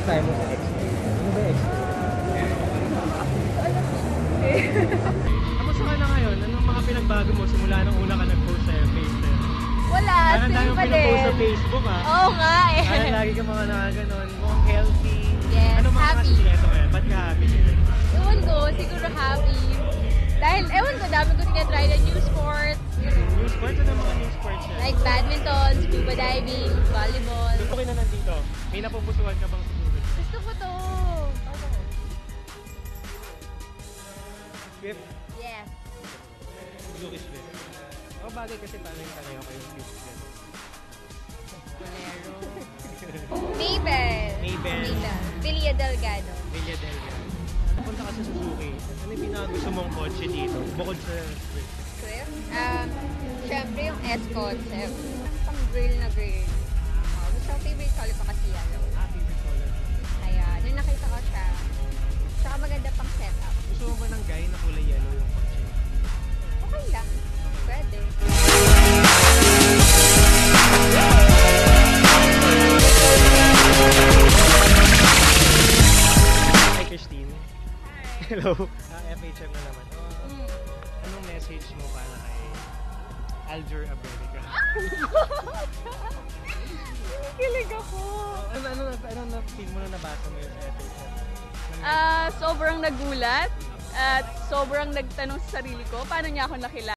tayo mo sa X-ray. Ano ba X-ray? Kamusta ka na ngayon? Anong mga pinagbago mo simula nung una ka nag-post sa Facebook? Wala, parang same pa din. pinupost sa Facebook ah. Oo nga eh. Parang lagi ka mga nakaganon, mukhang healthy. Yes, ano mga happy. sikreto ngayon? Ba't ka happy ngayon? Ewan ko, siguro happy. Dahil, ewan ko, dami ko tinatry na new sports. New sports? Ano mga new sports yan? Like badminton, scuba diving, volleyball. Gusto ko na nandito. May napupusuan ka bang siguro? Gusto ko to. Swift? Yes. Suzuki Swift. Ako bagay kasi pareho ko yung Swift. Bolero. Mabel. Villa Delgado. Villa Delgado. Punta ka sa Suzuki. Ano yung pinakagusto mong kotse dito? Bukod sa Swift. Swift? Siyempre yung S-Concept. Pang grill na grill. Gusto ko favorite color ko kasi yellow. Favorite color. Kaya, nung nakita ko siya, tsaka maganda pang setup. Gusto mo ba ng guy na kulay yellow yung kotse? Okay lang. Pwede. Hi, Christine. Hi. Hello. FHM na naman. Anong message mo para kay Aljur Abelica? Kilig ako. Ano na feel mo na nabasa mo yung FHM? Sobrang nagulat at sobrang nagtanong sa sarili ko, paano niya ako nakilala?